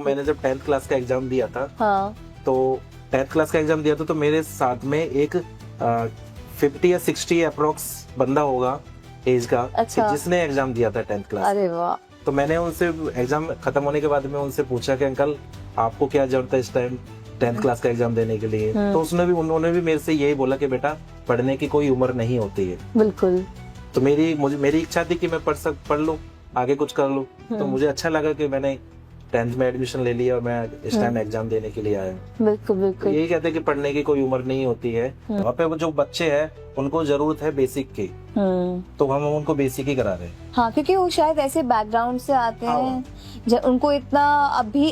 मैंने जब 10th class का एग्जाम दिया था, हाँ तो 10th क्लास का एग्जाम दिया था तो मेरे साथ में एक 50 या 60 अप्रोक्स बंदा होगा एज का, अच्छा। जिसने एग्जाम दिया था 10th क्लास। अरे वाह। तो मैंने उनसे एग्जाम खत्म होने के बाद में उनसे पूछा कि अंकल आपको क्या जरूरत है इस टाइम 10th क्लास का एग्जाम देने के लिए। तो उन्होंने भी मेरे से यही बोला कि बेटा पढ़ने की कोई उम्र नहीं होती है। बिल्कुल। तो मेरी इच्छा थी कि मैं पढ़ लूं, आगे कुछ कर लूं। तो मुझे अच्छा लगा कि मैंने 10th में एडमिशन ले लिया और मैं इस टाइम एग्जाम देने के लिए आया। बिल्कुल बिल्कुल। यही कहते हैं कि पढ़ने की कोई उम्र नहीं होती है। वहाँ पे वो जो बच्चे हैं उनको जरूरत है बेसिक की, तो हम उनको बेसिक ही करा रहे हैं। हाँ, क्योंकि वो शायद ऐसे बैकग्राउंड से आते हैं जब उनको इतना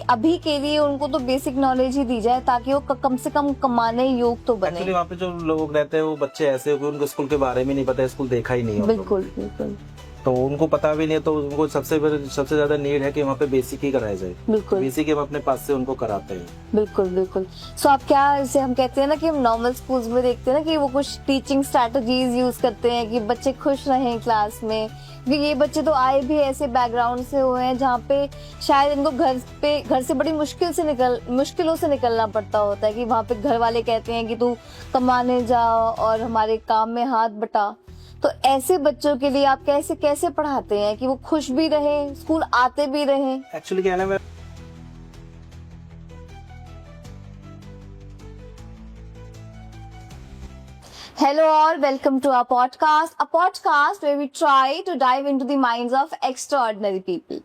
अभी के लिए उनको तो बेसिक नॉलेज ही दी जाए ताकि वो कम से कम कमाने योग्य तो बने। एक्चुअली वहाँ पे जो लोग रहते हैं वो बच्चे ऐसे हो कि उनको स्कूल के बारे में नहीं पता, स्कूल देखा ही नहीं है। बिल्कुल बिल्कुल। तो उनको पता भी नहीं है, तो उनको सबसे ज्यादा नीड है कि वहाँ पे बेसिक ही कराया जाए। बिल्कुल बेसिक हम अपने पास से उनको कराते हैं। बिल्कुल बिल्कुल। सो आप क्या, जैसे हम कहते हैं ना कि हम नॉर्मल स्कूल्स में देखते हैं ना कि वो कुछ टीचिंग स्ट्रेटजीज यूज करते हैं कि बच्चे खुश रहें क्लास में, क्योंकि ये बच्चे तो आए भी ऐसे बैकग्राउंड से हुए हैं जहाँ पे शायद इनको घर से बड़ी मुश्किलों से निकलना पड़ता होता है कि वहाँ पे घर वाले कहते हैं कि तू कमाने जा और हमारे काम में हाथ बटा। तो ऐसे बच्चों के लिए आप कैसे पढ़ाते हैं कि वो खुश भी रहे, स्कूल आते भी रहे? एक्चुअली क्या है ना, Hello all, welcome to our podcast, a podcast where we try to dive into the minds of extraordinary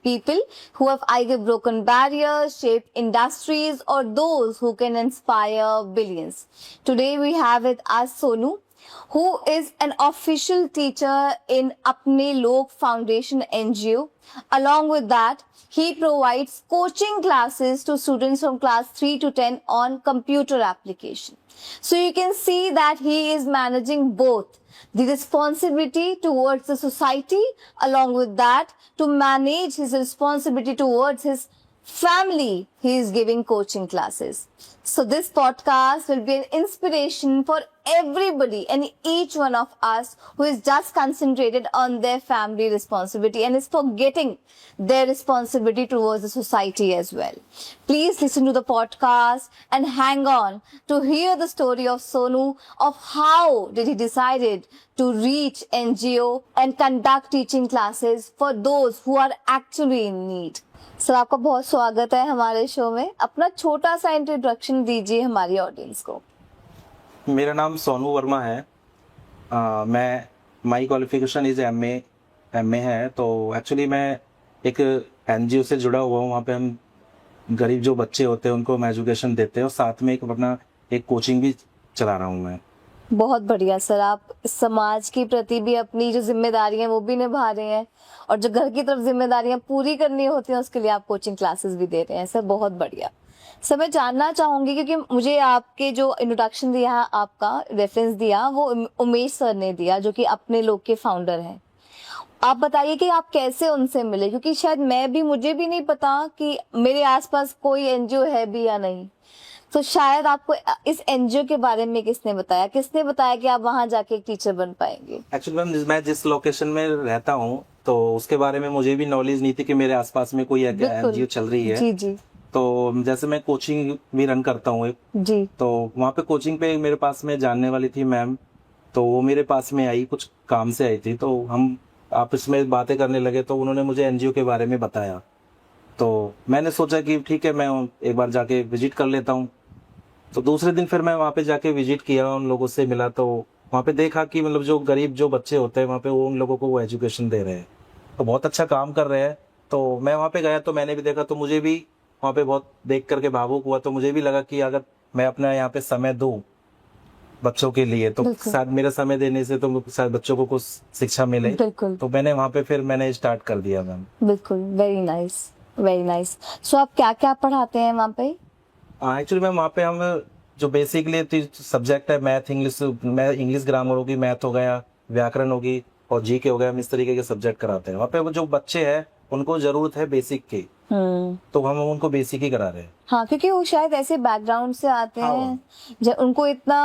people who have either broken barriers, shaped industries, or those who can inspire billions. Today we have with us Sonu, who is an official teacher in Apne Lok Foundation NGO. Along with that, he provides coaching classes to students from class 3 to 10 on computer application. So you can see that he is managing both the responsibility towards the society, along with that to manage his responsibility towards his family. He is giving coaching classes. So this podcast will be an inspiration for everybody and each one of us who is just concentrated on their family responsibility and is forgetting their responsibility towards the society as well. Please listen to the podcast and hang on to hear the story of Sonu, of how did he decided to reach NGO and conduct teaching classes for those who are actually in need. Sir, आपका बहुत स्वागत है हमारे show में। अपना छोटा सा introduction दीजिए हमारी ऑडियंस को। मेरा नाम सोनू वर्मा है। मैं माई क्वालिफिकेशन इज एमए है। तो एक्चुअली मैं एक एनजीओ से जुड़ा हुआ हूँ। वहाँ पे हम गरीब जो बच्चे होते हैं उनको हम एजुकेशन देते हैं और साथ में एक कोचिंग भी चला रहा हूँ मैं। बहुत बढ़िया सर, आप समाज के प्रति भी अपनी जो जिम्मेदारियां वो भी निभा रहे हैं और जो घर की तरफ जिम्मेदारियां पूरी करनी होती हैं उसके लिए आप कोचिंग क्लासेस भी दे रहे हैं। सर बहुत बढ़िया। सर मैं जानना चाहूंगी, क्योंकि मुझे आपके जो इंट्रोडक्शन दिया, आपका रेफरेंस दिया, वो उमेश सर ने दिया जो कि अपने लोग के फाउंडर हैं। आप बताइए कि आप कैसे उनसे मिले, क्योंकि शायद मुझे भी नहीं पता कि मेरे आसपास कोई एनजीओ है भी या नहीं। तो शायद आपको इस एनजीओ के बारे में किसने बताया कि आप वहां जाके एक टीचर बन पाएंगे? एक्चुअली मैं जिस लोकेशन में रहता हूँ तो उसके बारे में मुझे भी नॉलेज नहीं थी कि मेरे आसपास में कोई एनजीओ चल रही है। जी जी। तो जैसे मैं कोचिंग भी रन करता हूँ जी। तो वहाँ पे कोचिंग पे मेरे पास में जानने वाली थी मैम, तो वो मेरे पास में आई, कुछ काम से आई थी। तो हम आपस में बातें करने लगे तो उन्होंने मुझे एनजीओ के बारे में बताया। तो मैंने सोचा कि ठीक है, मैं एक बार जाके विजिट कर लेता हूँ। तो दूसरे दिन फिर मैं वहाँ पे जाके विजिट किया, उन लोगों से मिला। तो वहाँ पे देखा कि मतलब जो गरीब जो बच्चे होते हैं वहाँ पे वो उन लोगों को वो एजुकेशन दे रहे हैं, तो बहुत अच्छा काम कर रहे हैं। तो मैं वहाँ पे गया तो मैंने भी देखा, तो मुझे भी वहाँ पे बहुत देख करके भावुक हुआ। तो मुझे भी लगा कि अगर मैं अपना यहाँ पे समय दूं बच्चों के लिए तो शायद मेरे समय देने से तो शायद बच्चों को कुछ शिक्षा मिले। तो मैंने वहाँ पे मैंने स्टार्ट कर दिया मैम। बिल्कुल, वेरी नाइस वेरी नाइस। सो आप क्या क्या पढ़ाते हैं वहाँ पे? एक्चुअली मैम वहाँ पे हम जो बेसिकली सब्जेक्ट है मैथ, इंग्लिश ग्रामर होगी, मैथ हो गया, व्याकरण होगी और जीके हो गया, हम इस तरीके के सब्जेक्ट कराते हैं। वहाँ पे वो जो बच्चे हैं उनको जरूरत है बेसिक की, तो हम उनको बेसिक ही करा रहे हैं। हाँ, क्योंकि वो शायद ऐसे बैकग्राउंड से आते हैं जब उनको इतना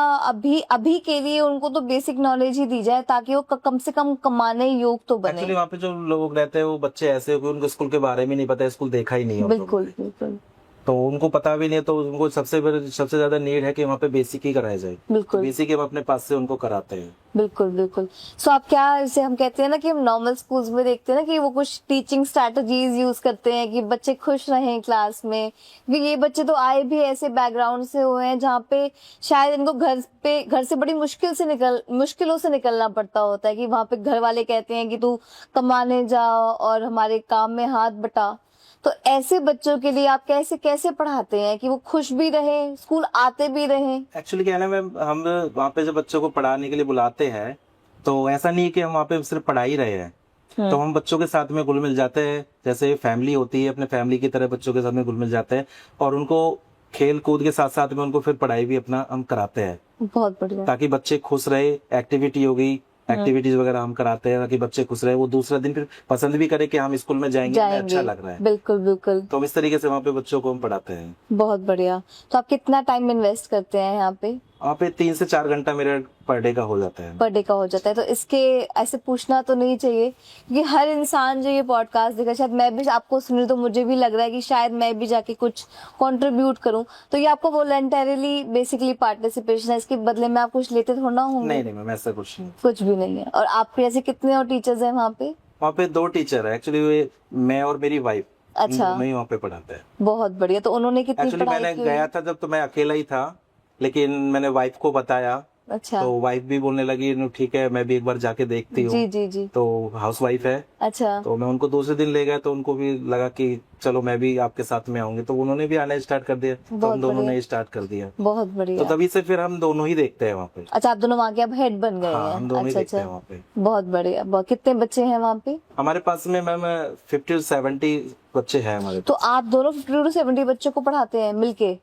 अभी के लिए उनको तो बेसिक नॉलेज ही दी जाए ताकि वो कम से कम कमाने योग्य तो बने। एक्चुअली वहाँ पे जो लोग रहते हैं वो बच्चे ऐसे हो कि उनको स्कूल के बारे में नहीं पता, स्कूल देखा ही नहीं है। बिल्कुल बिल्कुल। बिल्कुल उनको पता भी नहीं है, तो उनको सबसे ज्यादा नीड है कि वहाँ पे बेसिक ही कराया जाए। बिल्कुल बेसिक हम अपने पास से उनको कराते हैं। बिल्कुल बिल्कुल। सो आप क्या, जैसे हम कहते हैं ना कि हम नॉर्मल स्कूल्स में देखते हैं ना कि वो कुछ टीचिंग स्ट्रेटजीज यूज करते हैं कि बच्चे खुश रहें क्लास में, क्योंकि ये बच्चे तो आए भी ऐसे बैकग्राउंड से हुए हैं जहाँ पे शायद इनको घर से बड़ी मुश्किलों से निकलना पड़ता होता है, कि वहाँ पे घर वाले कहते हैं कि तू कमाने जा और हमारे काम में हाथ बटा। तो ऐसे बच्चों के लिए आप कैसे कैसे पढ़ाते हैं कि वो खुश भी रहे, स्कूल आते भी रहे? एक्चुअली क्या है ना मैम, हम वहाँ पे जब बच्चों को पढ़ाने के लिए बुलाते हैं तो ऐसा नहीं है कि हम वहाँ पे सिर्फ पढ़ा ही रहे हैं। तो हम बच्चों के साथ में घुल मिल जाते हैं, जैसे फैमिली होती है अपने फैमिली की तरह बच्चों के साथ में घुल मिल जाते हैं, और उनको खेल कूद के साथ साथ में उनको फिर पढ़ाई भी अपना हम कराते हैं, बहुत बढ़िया। ताकि बच्चे खुश रहे। एक्टिविटी हो गई, एक्टिविटीज वगैरह हम कराते हैं ताकि बच्चे खुश रहे, वो दूसरा दिन फिर पसंद भी करे कि हम स्कूल में जाएंगे, हमें अच्छा लग रहा है। बिल्कुल बिल्कुल। तो हम इस तरीके से वहाँ पे बच्चों को हम पढ़ाते हैं। बहुत बढ़िया। तो आप कितना टाइम इन्वेस्ट करते हैं यहाँ पे? वहाँ पे 3 से 4 घंटा मेरा पर डे का हो जाता है। पर डे का हो जाता है। तो इसके ऐसे पूछना तो नहीं चाहिए, क्योंकि हर इंसान जो ये पॉडकास्ट देखा, शायद मैं भी आपको सुनी तो मुझे भी लग रहा है कि शायद मैं भी जाके कुछ कंट्रीब्यूट करूं। तो ये आपको वॉलंटरीली बेसिकली पार्टिसिपेशन है, इसके बदले में आप कुछ लेते थोड़ा होंगे? नहीं नहीं मैम, ऐसा कुछ नहीं। कुछ भी नहीं है। और आपके ऐसे कितने और टीचर्स हैं वहाँ पे? वहाँ पे 2 टीचर है एक्चुअली, मैं और मेरी वाइफ। अच्छा, नहीं वहाँ पे पढ़ाते हैं। बहुत बढ़िया। तो उन्होंने कितनी एक्चुअली पढ़ाई मैंने की? गया था जब तो मैं अकेला ही था, लेकिन मैंने वाइफ को बताया अच्छा, तो वाइफ भी बोलने लगी "नो, ठीक है मैं भी एक बार जाके देखती हूँ"। जी जी जी। तो हाउस वाइफ है, अच्छा, तो मैं उनको दूसरे दिन ले गया तो उनको भी लगा कि चलो मैं भी आपके साथ में आऊंगी, तो उन्होंने भी आना स्टार्ट कर दिया, तो बहुत हम दोनों बढ़िया। ने स्टार्ट कर दिया। बहुत तो बढ़िया। तभी से फिर हम दोनों ही देखते हैं वहाँ पे। अच्छा, आप दोनों वहाँ के अब हेड बन गए हाँ, हैं? हम दोनों ही अच्छा देखते हैं अच्छा, वहाँ पे। बहुत बढ़िया। कितने बच्चे हैं वहाँ पे? हमारे पास में मैम 50 से 70 बच्चे हैं हमारे तो पास। आप दोनों 50 से 70 बच्चों को पढ़ाते हैं मिलके?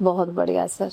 बहुत बढ़िया सर।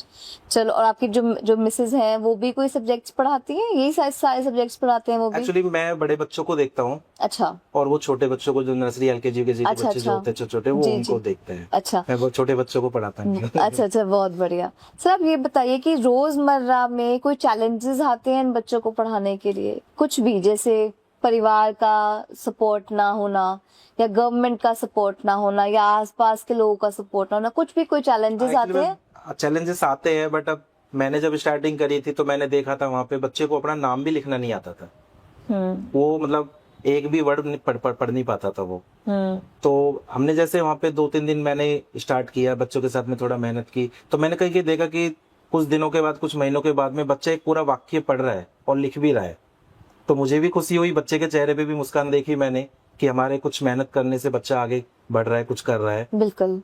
चलो, और आपकी जो मिसेज हैं वो भी कोई सब्जेक्ट्स पढ़ाती हैं? यही सारे सब्जेक्ट्स पढ़ाते हैं वो भी? एक्चुअली मैं बड़े बच्चों को देखता हूँ, अच्छा और वो छोटे बच्चों को, जो नर्सरी एलकेजी यूकेजी के अच्छा बच्चे जो अच्छा, होते हैं छोटे छोटे, वो जी उनको जी, देखते हैं। अच्छा मैं वो छोटे बच्चों को पढ़ाता हूँ। अच्छा अच्छा, बहुत बढ़िया। सर आप ये बताइए कि रोजमर्रा में कोई चैलेंजेस आते हैं इन बच्चों को पढ़ाने के लिए? कुछ भी, जैसे परिवार का सपोर्ट ना होना, या गवर्नमेंट का सपोर्ट ना होना, या आसपास के लोगों का सपोर्ट ना होना, कुछ भी कोई चैलेंजेस आते हैं? चैलेंजेस आते हैं, बट अब मैंने जब स्टार्टिंग करी थी तो मैंने देखा था वहाँ पे बच्चे को अपना नाम भी लिखना नहीं आता था। वो मतलब एक भी वर्ड पढ़ नहीं पाता था वो। तो हमने जैसे वहाँ पे 2-3 दिन मैंने स्टार्ट किया, बच्चों के साथ में थोड़ा मेहनत की, तो मैंने कहीं देखा कि कुछ दिनों के बाद, कुछ महीनों के बाद में बच्चा एक पूरा वाक्य पढ़ रहा है और लिख भी रहा है। तो मुझे भी खुशी हुई, बच्चे के चेहरे पे भी मुस्कान देखी मैंने कि हमारे कुछ मेहनत करने से बच्चा आगे बढ़ रहा है, कुछ कर रहा है। बिल्कुल।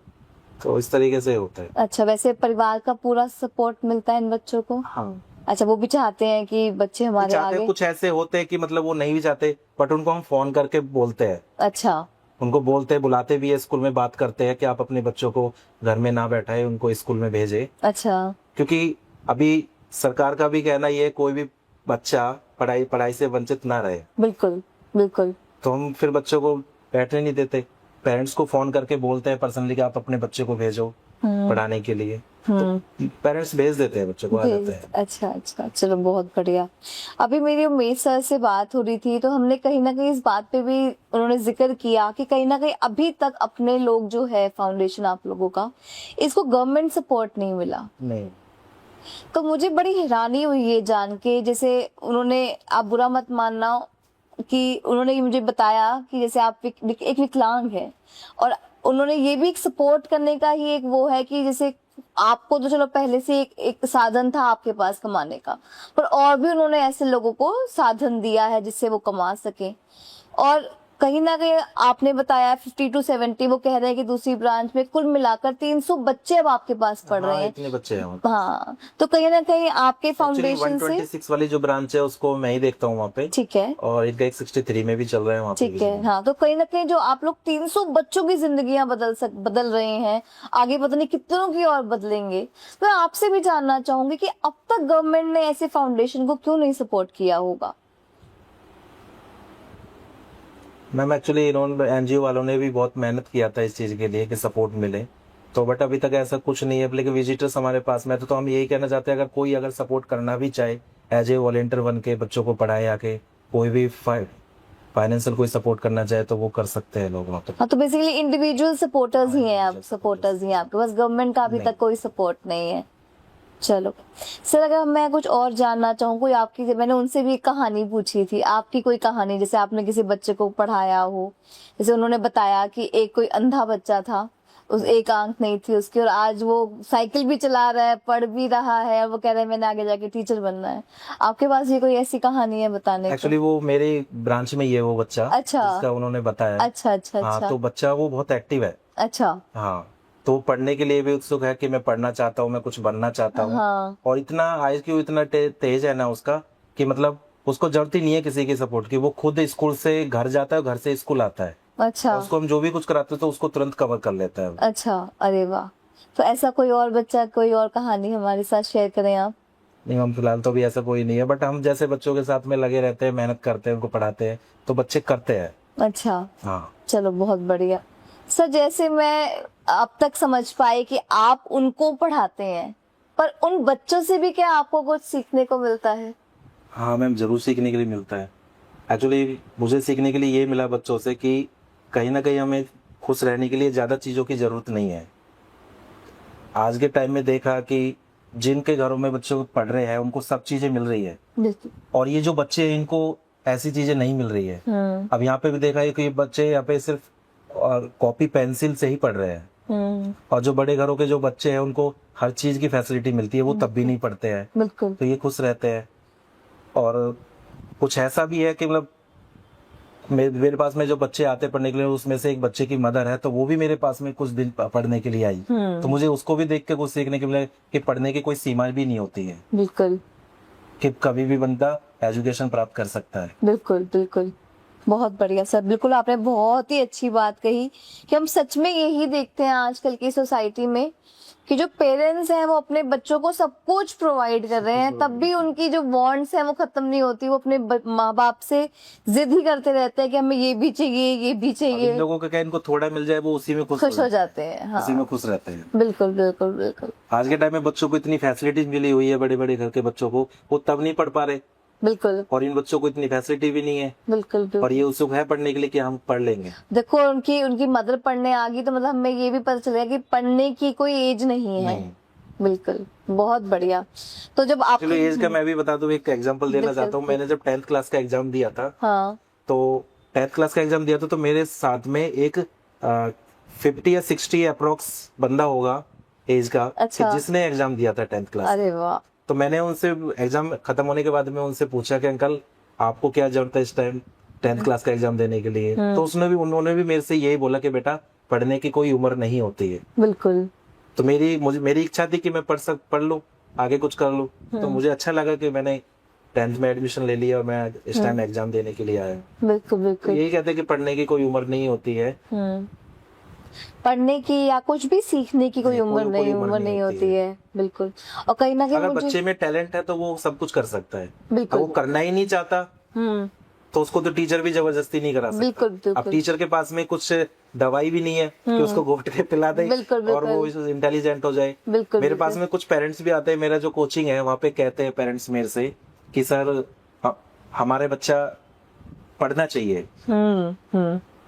तो इस तरीके से होता है। अच्छा, वैसे परिवार का पूरा सपोर्ट मिलता है इन बच्चों को? हाँ, अच्छा, वो भी चाहते हैं कि बच्चे हमारे चाहते आगे? कुछ ऐसे होते हैं कि मतलब वो नहीं भी चाहते, बट उनको हम फोन करके बोलते हैं। अच्छा, उनको बोलते हैं, बुलाते भी है, स्कूल में बात करते हैं कि आप अपने बच्चों को घर में ना बैठाए, उनको स्कूल में भेजे। अच्छा, क्योंकि अभी सरकार का भी कहना ये है, कोई भी बच्चा पढ़ाई से वंचित ना रहे। बिल्कुल बिल्कुल। तो हम फिर बच्चों को बैठने नहीं देते, पेरेंट्स को फोन करके बोलते हैं पर्सनली कि आप अपने बच्चे को भेजो पढ़ाने के लिए। तो पेरेंट्स भेज देते हैं, बच्चों को आ जाते हैं। अच्छा अच्छा, चलो बहुत बढ़िया। अभी मेरी उमेश सर से बात हो रही थी, तो हमने कहीं ना कहीं इस बात पे भी उन्होंने जिक्र किया कि कहीं ना कहीं अभी तक अपने लोग जो है फाउंडेशन आप लोगों का, इसको गवर्नमेंट सपोर्ट नहीं मिला। नहीं, तो मुझे बड़ी हैरानी हुई ये जान के, जैसे उन्होंने, आप बुरा मत मानना, कि उन्होंने ये मुझे बताया कि जैसे आप एक विकलांग है, और उन्होंने ये भी एक सपोर्ट करने का ही एक वो है कि जैसे आपको तो चलो पहले से एक साधन था आपके पास कमाने का, पर और भी उन्होंने ऐसे लोगों को साधन दिया है जिससे वो कमा सके। और कहीं ना कहीं आपने बताया 50 to 70, वो कह रहे हैं कि दूसरी ब्रांच में कुल मिलाकर 300 बच्चे अब आपके पास पढ़ रहे हैं। इतने बच्चे हैं वहाँ पे। हाँ, तो कहीं ना कहीं आपके फाउंडेशन से 126 वाली जो ब्रांच है उसको मैं ही देखता हूँ वहाँ पे। ठीक है, और इनका एक 63 में भी चल रहा है वहाँ पे। ठीक है। हाँ, तो कहीं ना कहीं जो आप लोग 300 बच्चों की जिंदगियां बदल रहे हैं, आगे पता नहीं कितनों की और बदलेंगे। तो मैं आपसे भी जानना चाहूंगी कि अब तक गवर्नमेंट ने ऐसे फाउंडेशन को क्यों नहीं सपोर्ट किया होगा? मैम एक्चुअली इन्होंने, एनजीओ वालों ने भी बहुत मेहनत किया था इस चीज के लिए कि सपोर्ट मिले, तो बट अभी तक ऐसा कुछ नहीं है। लेकिन विजिटर्स हमारे पास में, तो हम यही कहना चाहते हैं, अगर कोई सपोर्ट करना भी चाहे, एज ए वॉलेंटियर बन के बच्चों को पढ़ाए आके, कोई भी फाइनेंशियल कोई सपोर्ट करना चाहे तो वो कर सकते हैं लोग वहाँ पे। हाँ, तो बेसिकली इंडिविजुअल सपोर्टर्स ही हैं आप, individual सपोर्टर्स ही हैं आपके पास, गवर्नमेंट का अभी नहीं। तक कोई सपोर्ट नहीं है। चलो सर, अगर मैं कुछ और जानना चाहूँ, कोई आपकी, मैंने उनसे भी एक कहानी पूछी थी, आपकी कोई कहानी जैसे आपने किसी बच्चे को पढ़ाया हो, जैसे उन्होंने बताया कि एक कोई अंधा बच्चा था, उस एक आंख नहीं थी उसकी, और आज वो साइकिल भी चला रहा है, पढ़ भी रहा है, और वो कह रहा है मैंने आगे जाके टीचर बनना है। आपके पास ये कोई ऐसी कहानी है बताने को? एक्चुअली वो मेरे ब्रांच में ही है वो बच्चा, अच्छा। जिसका उन्होंने बताया। अच्छा अच्छा हाँ, अच्छा। तो बच्चा वो बहुत एक्टिव है। अच्छा। हाँ, तो पढ़ने के लिए भी उत्सुक है कि मैं पढ़ना चाहता हूँ, मैं कुछ बनना चाहता हूँ। हाँ। और इतना आईक्यू इतना तेज है ना उसका, कि मतलब उसको जरूरत ही नहीं है किसी की सपोर्ट की। वो खुद स्कूल से घर जाता है, घर से स्कूल आता है। अच्छा। और उसको हम जो भी कुछ कराते हैं तो उसको तुरंत कवर कर लेता है। अच्छा, अरे वाह। तो ऐसा कोई और बच्चा, कोई और कहानी हमारे साथ शेयर करें आप? नहीं, हम फिलहाल तो भी ऐसा कोई नहीं है, बट हम जैसे बच्चों के साथ में लगे रहते हैं, मेहनत करते हैं, उनको पढ़ाते हैं, तो बच्चे करते हैं। अच्छा। हाँ। चलो बहुत बढ़िया। सर, जैसे मैं अब तक समझ पाई कि आप उनको पढ़ाते हैं, पर उन बच्चों से भी क्या आपको कुछ सीखने को मिलता है? हाँ मैम, जरूर सीखने के लिए मिलता है। एक्चुअली मुझे सीखने के लिए ये मिला बच्चों से कि कहीं ना कहीं हमें खुश रहने के लिए ज़्यादा चीज़ों की ज़रूरत नहीं है। आज के टाइम में देखा कि जिनके घरों में बच्चों पढ़ रहे हैं उनको सब चीज़ें मिल रही है, बिल्कुल। और ये जो बच्चे हैं इनको ऐसी चीज़ें नहीं मिल रही है। अब यहाँ पे भी देखा है कि ये बच्चे यहाँ पे सिर्फ कॉपी पेंसिल से ही पढ़ रहे हैं, और जो बड़े घरों के जो बच्चे हैं उनको हर चीज़ की फैसिलिटी मिलती है, वो तब भी नहीं पढ़ते हैं। बिल्कुल। तो ये खुश रहते हैं। और कुछ ऐसा भी है कि मतलब मेरे पास में जो बच्चे आते पढ़ने के लिए, उसमें से एक बच्चे की मदर है, तो वो भी मेरे पास में कुछ दिन पढ़ने के लिए आई। तो मुझे उसको भी देख के कुछ सीखने के लिए कि पढ़ने की कोई सीमा भी नहीं होती है, बिल्कुल कि कभी भी बंदा एजुकेशन प्राप्त कर सकता है। बिल्कुल बिल्कुल। बहुत बढ़िया सर, बिल्कुल आपने बहुत ही अच्छी बात कही कि हम सच में यही देखते हैं आजकल की सोसाइटी में कि जो पेरेंट्स हैं वो अपने बच्चों को सब कुछ प्रोवाइड कर रहे हैं, तब भी उनकी जो बॉन्ड्स हैं वो खत्म नहीं होती। वो अपने माँ बाप से जिद ही करते रहते हैं कि हमें ये भी चाहिए, ये भी अब चाहिए। इन लोगों का क्या, इनको थोड़ा मिल जाए वो उसी में खुश हो जाते हैं। हाँ, उसी में खुश रहते हैं। बिल्कुल बिल्कुल बिल्कुल आज के टाइम में बच्चों को इतनी फैसिलिटीज मिली हुई है, बड़े बड़े घर के बच्चों को, वो तब नहीं पढ़ पा रहे, बिल्कुल और इन बच्चों को इतनी फैसिलिटी भी नहीं है, बिल्कुल और बिल्कुल। ये उत्सुक है पढ़ने के लिए कि हम पढ़ लेंगे। देखो, उनकी उनकी मदर पढ़ने आ गई तो मतलब हमें ये भी पता चलेगा कि पढ़ने की कोई एज नहीं है। नहीं। बिल्कुल, बहुत बढ़िया। तो जब आप, चलो एज का मैं भी बता दूं, एक एग्जांपल देना चाहता हूँ। मैंने जब 10th क्लास का एग्जाम दिया था, हाँ, तो 10th क्लास का एग्जाम दिया था, तो मेरे साथ में एक 50 या 60 अप्रोक्स बंदा होगा एज का, अच्छा। कि जिसने एग्जाम दिया था 10th क्लास। अरे वाह। तो मैंने उनसे एग्जाम खत्म होने के बाद में उनसे पूछा कि अंकल आपको क्या जरूरत है इस टाइम 10th क्लास का एग्जाम देने के लिए? तो उन्होंने भी मेरे से यही बोला कि बेटा पढ़ने की कोई उम्र नहीं होती है। बिल्कुल। तो मेरी इच्छा थी कि मैं पढ़ लूं, आगे कुछ कर लूं। तो मुझे अच्छा लगा कि मैंने 10th में एडमिशन ले लिया और मैं इस टाइम एग्जाम देने के लिए आया। बिल्कुल तो बिल्कुल। यही कहते हैं कि पढ़ने की कोई उम्र नहीं होती है। पढ़ने की या कुछ भी सीखने की कोई उम्र नहीं होती है। बिल्कुल। और कहीं ना कहीं अगर मुझे, बच्चे में टैलेंट है तो वो सब कुछ कर सकता है। बिल्कुल। अब वो करना ही नहीं चाहता तो उसको तो टीचर भी जबरदस्ती नहीं करा सकता। बिल्कुल बिल्कुल। अब टीचर के पास में कुछ दवाई भी नहीं है कि उसको घोट के पिला दे बिल्कुल, और वो इंटेलिजेंट हो जाए। बिल्कुल मेरे पास में कुछ पेरेंट्स भी आते हैं, मेरा जो कोचिंग है वहाँ पे कहते हैं पेरेंट्स मेरे से कि सर हमारे बच्चा पढ़ना चाहिए,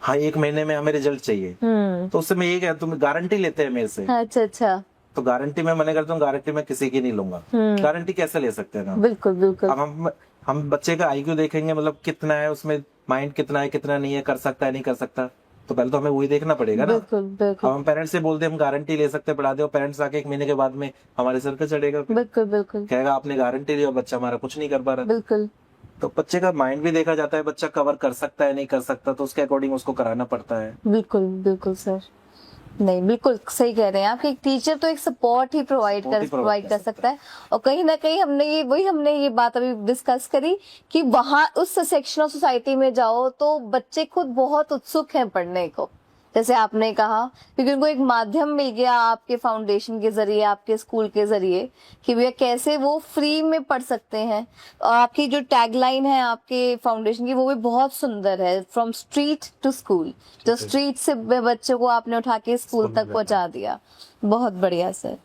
हाँ 1 महीने में हमें रिजल्ट चाहिए। तो उससे मैं ये कहता, तुम गारंटी लेते हैं मेरे से? अच्छा अच्छा। तो गारंटी मैं मना करता हूँ, गारंटी मैं किसी की नहीं लूंगा। गारंटी कैसे ले सकते हैं ना? बिल्कुल बिल्कुल। अब हम बच्चे का आईक्यू देखेंगे, मतलब कितना है उसमें, माइंड कितना है कितना नहीं है, कर सकता है नहीं कर सकता, तो पहले तो हमें वही देखना पड़ेगा ना। बिल्कुल बिल्कुल। अब हम पेरेंट्स से बोलते हैं हम गारंटी ले सकते हैं, पढ़ा दे, और पेरेंट्स आके 1 महीने के बाद में हमारे सर पे चढ़ेगा, बिल्कुल बिल्कुल। कहेगा आपने गारंटी ली और बच्चा हमारा कुछ नहीं कर पा रहा। बिल्कुल। तो बच्चे का माइंड भी देखा जाता है, बच्चा कवर कर सकता है नहीं कर सकता, तो उसके अकॉर्डिंग उसको कराना पड़ता है। बिल्कुल बिल्कुल सर, नहीं बिल्कुल सही कह रहे हैं आप कि एक टीचर तो एक सपोर्ट ही प्रोवाइड कर सकता है। और कहीं ना कहीं हमने ये बात अभी डिस्कस करी कि वहां उस सेक्शन ऑफ सोसाइटी में जाओ तो बच्चे खुद बहुत उत्सुक हैं पढ़ने को, जैसे आपने कहा, क्योंकि उनको एक माध्यम मिल गया आपके फाउंडेशन के जरिए, आपके स्कूल के जरिए, कि भैया कैसे वो फ्री में पढ़ सकते हैं। और आपकी जो टैगलाइन है आपके फाउंडेशन की वो भी बहुत सुंदर है, फ्रॉम स्ट्रीट टू स्कूल। जो स्ट्रीट से बच्चों को आपने उठा के स्कूल तक पहुंचा दिया। बहुत बढ़िया सर।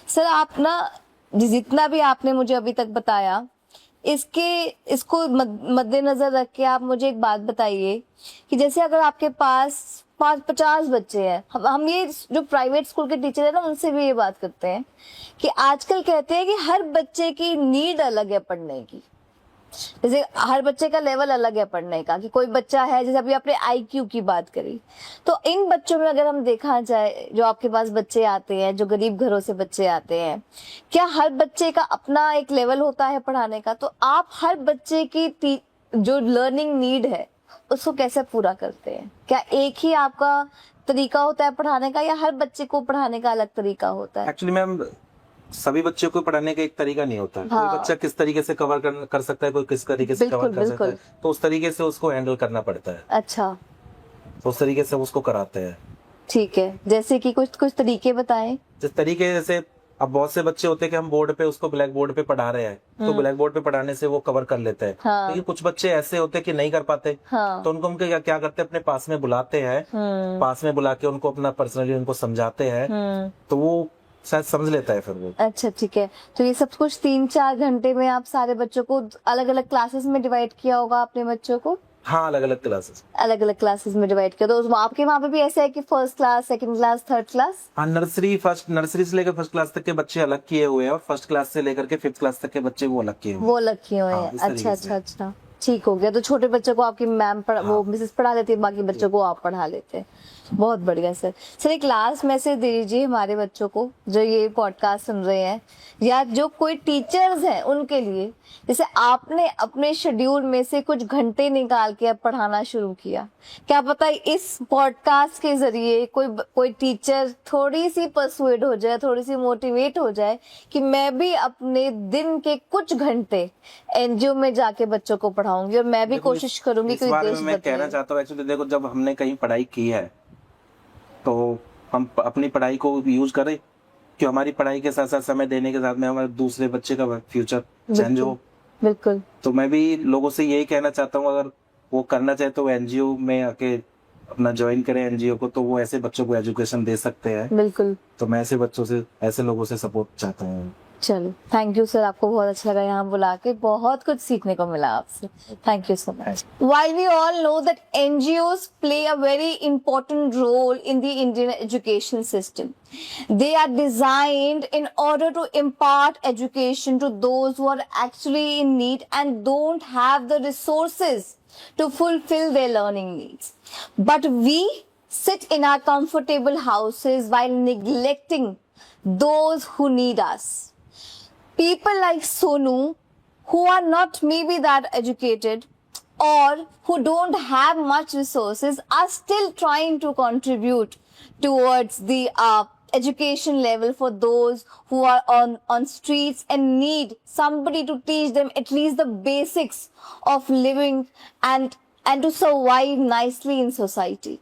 सर आप ना जितना भी आपने मुझे अभी तक बताया इसको मद्देनजर रख के आप मुझे एक बात बताइए कि जैसे अगर आपके पास 50 बच्चे हैं, हम ये जो प्राइवेट स्कूल के टीचर है ना उनसे भी ये बात करते हैं कि आजकल कहते हैं कि हर बच्चे की नीड अलग है पढ़ने की, जैसे हर बच्चे का लेवल अलग है पढ़ने का, कि कोई बच्चा है, जैसे अभी आपने IQ की बात करी, तो इन बच्चों में अगर हम देखा जाए, जो आपके पास बच्चे आते हैं, जो गरीब घरों से बच्चे आते हैं, क्या हर बच्चे का अपना एक लेवल होता है पढ़ाने का? तो आप हर बच्चे की जो लर्निंग नीड है उसको कैसे पूरा करते हैं? क्या एक ही आपका तरीका होता है पढ़ाने का, या हर बच्चे को पढ़ाने का अलग तरीका होता है? एक्चुअली मैम सभी बच्चों को पढ़ाने का एक तरीका नहीं होता है। हाँ। कोई बच्चा किस तरीके से कवर कर सकता है, कोई किस तरीके से कवर कर सकता है, तो उस तरीके से उसको हैंडल करना पड़ता है। अच्छा, तो उस तरीके से उसको कराते हैं। ठीक है, जैसे कि कुछ तरीके बताएं। जिस तरीके जैसे अब बहुत से बच्चे होते हैं कि हम बोर्ड पे उसको ब्लैक बोर्ड पे पढ़ा रहे हैं, तो ब्लैक बोर्ड पे पढ़ाने से वो कवर कर लेते हैं। हाँ। लेकिन कुछ बच्चे ऐसे होते हैं कि नहीं कर पाते। हाँ। तो उनको हम क्या करते हैं, अपने पास में बुलाते हैं, पास में बुला के उनको अपना पर्सनली उनको समझाते हैं, तो वो शायद समझ लेता है फिर वो। अच्छा, ठीक है। तो ये सब कुछ 3-4 घंटे में आप सारे बच्चों को अलग अलग क्लासेस में डिवाइड किया होगा आपने बच्चों को? हाँ, अलग अलग क्लासेस में डिवाइड किया। तो आपके वहाँ पे भी ऐसा है कि first class, second class, third class? हाँ, नर्सरी से लेकर फर्स्ट क्लास तक के बच्चे अलग किए हुए हैं, और फर्स्ट क्लास से लेकर के 5th क्लास तक के बच्चे वो अलग किए हुए हैं। अच्छा, ठीक हो गया। तो छोटे बच्चों को आपकी मैम वो मिसेस पढ़ा लेती है, बाकी बच्चों को आप पढ़ा लेते हैं। बहुत बढ़िया सर। सर, एक लास्ट मैसेज दे दीजिए हमारे बच्चों को जो ये पॉडकास्ट सुन रहे हैं, या जो कोई टीचर्स हैं उनके लिए। जैसे आपने अपने शेड्यूल में से कुछ घंटे निकाल के अब पढ़ाना शुरू किया, क्या पता इस पॉडकास्ट के जरिए कोई टीचर थोड़ी सी परसुएड हो जाए, थोड़ी सी मोटिवेट हो जाए कि मैं भी अपने दिन के कुछ घंटे NGO में जाके बच्चों को पढ़ाऊंगी, और मैं भी कोशिश करूंगी इस बारे में मैं कहना चाहता हूँ। एक्चुअली देखो, जब हमने कहीं पढ़ाई की है तो हम अपनी पढ़ाई को यूज करें कि हमारी पढ़ाई के साथ साथ समय देने के साथ में हमारे दूसरे बच्चे का फ्यूचर चेंज हो। बिल्कुल। तो मैं भी लोगों से यही कहना चाहता हूँ, अगर वो करना चाहे तो NGO में आके अपना ज्वाइन करें NGO को, तो वो ऐसे बच्चों को एजुकेशन दे सकते हैं। बिल्कुल। तो मैं ऐसे लोगों से सपोर्ट चाहता हूँ। चलो, थैंक यू सर, आपको बहुत अच्छा लगा यहाँ बुला के, बहुत कुछ सीखने को मिला आपसे। Thank you so much. While we all know that NGOs play a very important role in the Indian education system, they are designed in order to impart education to those who are actually in need and don't have the resources to fulfill their learning needs. But we sit in our comfortable houses while neglecting those who need us. People like Sonu, who are not maybe that educated or who don't have much resources, are still trying to contribute towards the education level for those who are on streets and need somebody to teach them at least the basics of living and to survive nicely in society.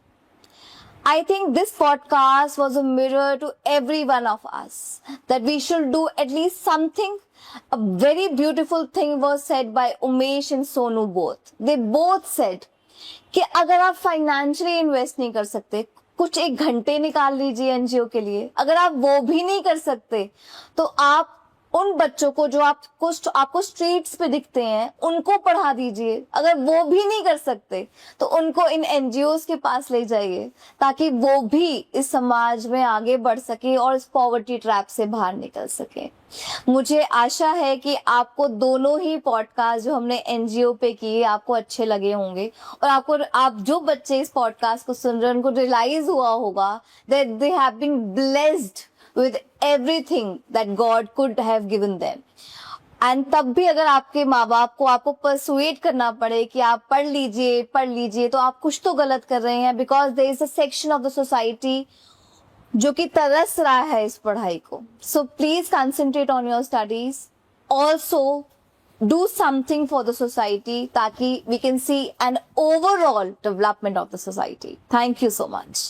I think this podcast was a mirror to every one of us, that we should do at least something. A very beautiful thing was said by Umesh and Sonu both. They both said कि अगर आप financially invest नहीं कर सकते, कुछ एक घंटे निकाल लीजिए NGO के लिए। अगर आप वो भी नहीं कर सकते तो आप उन बच्चों को जो आपको स्ट्रीट्स पे दिखते हैं उनको पढ़ा दीजिए। अगर वो भी नहीं कर सकते तो उनको इन NGOs के पास ले जाइए, ताकि वो भी इस समाज में आगे बढ़ सके और इस पॉवर्टी ट्रैप से बाहर निकल सके। मुझे आशा है कि आपको दोनों ही पॉडकास्ट जो हमने NGO पे किए आपको अच्छे लगे होंगे, और आप जो बच्चे इस पॉडकास्ट को सुन रहे हैं उनको रियलाइज हुआ होगा that they have been blessed with everything that God could have given them. And तब भी अगर आपके माँ बाप को आपको परसुएट करना पड़े कि आप पढ़ लीजिए, तो आप कुछ तो गलत कर रहे हैं, because there is a section of the society जो कि तरस रहा है इस पढ़ाई को. So please concentrate on your studies. Also do something for the society ताकि we can see an overall development of the society. Thank you so much.